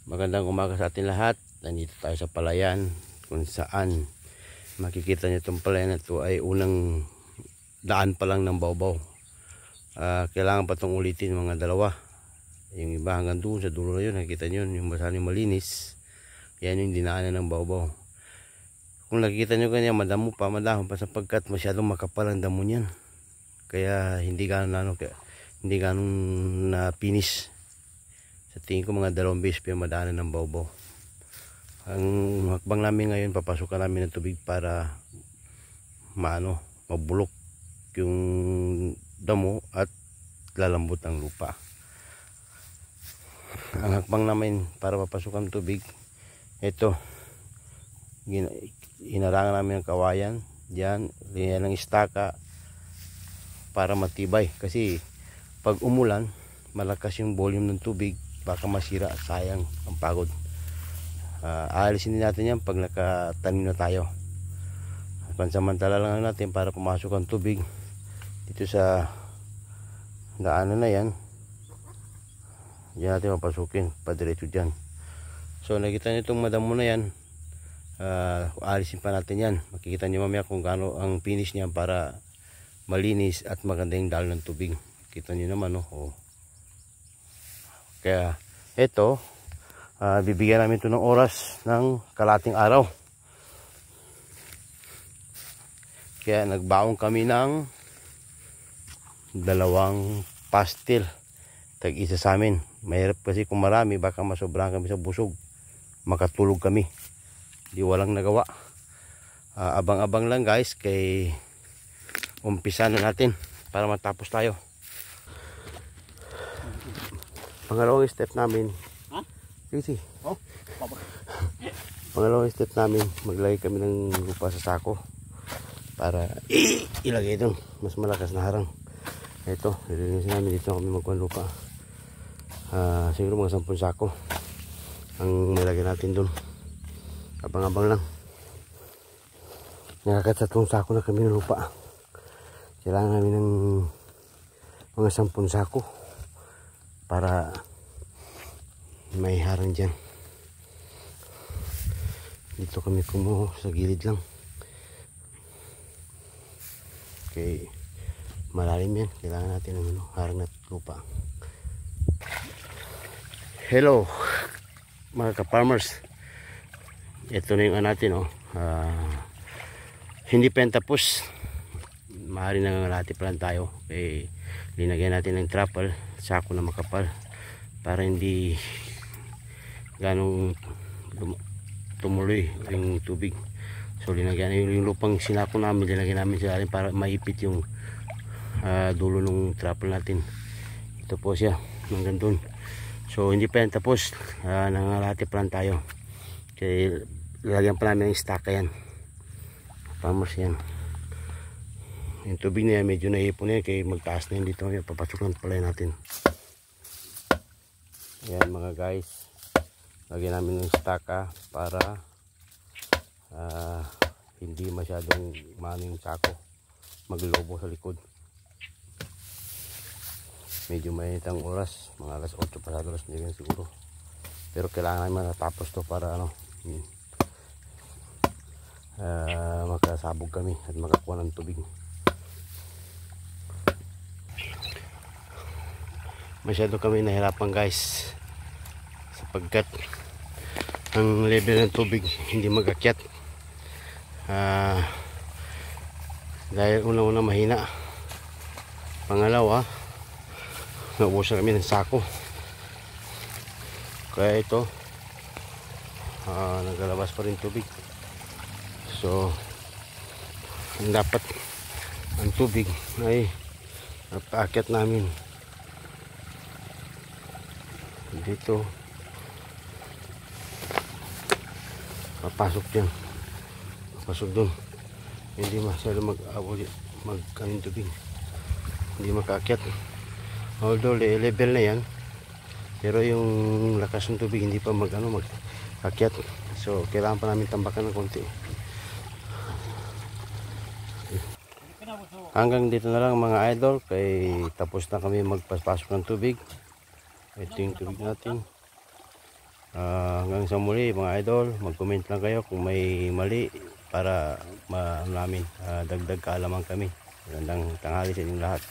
Magandang umaga sa atin lahat. Nandito tayo sa palayan kung saan makikita niyo itong palayan na ito ay unang daan pa lang ng Baw-Baw. Kailangan pa itong ulitin mga dalawa. Yung iba hanggang doon sa dulo na yun, nakikita niyo yung masyadong malinis. Yan yung dinaanan ng Baw-Baw. Kung nakikita niyo ganyan, madamo pa sapagkat masyadong makapal ang damo niyan. Kaya hindi ganun na finish. Sa tingin ko mga 2 beses pa yung madaanan ng Baw-Baw. Ang hakbang namin ngayon, papasukan namin ng tubig para mabulok yung damo at lalambot ang lupa. Ang hakbang namin para papasukan ng tubig, ito, inarangan namin ng kawayan, diyan, linya ng istaka para matibay. Kasi pag umulan, malakas yung volume ng tubig, baka masira at sayang ang pagod. Aalisin din natin yan pag nakatanim na tayo. Pansamantala lang natin para pumasok ang tubig dito sa daanan na yan. Diyan natin papasukin padiretso dyan. So nakita nyo itong madamo na yan, aalisin pa natin yan. Makikita nyo mamaya kung gaano ang finish niya para malinis at maganda yung dalo ng tubig. Kita nyo naman, oh. Kaya ito, bibigyan namin ito ng oras ng kalating araw. Kaya nagbaong kami ng 2 pastil, tag-isa sa amin. Mahirap kasi kung marami, baka masobrahan kami sa busog, makatulog kami. Di walang nagawa. Abang-abang lang guys, kay umpisa na natin para matapos tayo. Pangalawang step namin, easy. Pangalawang step namin, maglagay kami ng lupa sa sako para ilagay doon mas malakas na harang. Ito, ilinisin namin dito kami magkuhan lupa. Siguro mga 10 sako ang nilagay natin doon. Abang-abang lang. Nakaka-3 sako na kami ng lupa. Kailangan namin ng mga 10 sako para may harang dyan. Dito kami kumuha sa gilid lang. Okay, malalim yan. Kailangan natin ng harang na lupa. Hello mga ka-farmers. Ito na yung natin, hindi pa yan tapos. Maaari nangangalati pa lang tayo. Okay, linagyan natin ng trapal, sako na makapal para hindi ganong tumuloy yung tubig. So linagyan yung lupang sinako namin, linagyan namin sa atin para maipit yung dulo ng trapal natin. Ito po siya hanggang dun. So hindi pa yan tapos, nangangalati pa lang tayo. Kaya lalagyan pa namin ng istaka yan. Farmers yan. Yung tubig na yan medyo naipon na yan, kaya magtaas na yan dito. Papasok ng palay natin. Ayan mga guys, lagyan namin ng istaka para hindi masyadong yung sako maglobo sa likod. Medyo mainit ang oras, mga alas 8 pasado, alas 9 siguro. Pero kailangan namin matapos to para makasabog kami at makakuha ng tubig. Masyado kami nahirapan guys, sapagkat ang level ng tubig hindi mag-akyat. Dahil una-una mahina, pangalawa naubusan kami ng sako. Kaya ito, naglalabas pa rin tubig. So dapat ang tubig ay napaakyat namin dito, papasok dyan, papasok dun. Hindi masyado mag-kanin tubig, hindi makaakyat. Although level na yan, pero yung lakas ng tubig hindi pa mag-akyat. So kailangan pa namin tambakan ng konti. Hanggang dito na lang mga idol, kay tapos na kami magpasok ng tubig. Ito yung tubig natin. Hanggang sa muli mga idol, mag-comment lang kayo kung may mali para namin dagdag kaalaman kami. Magandang tanghali sa inyong lahat.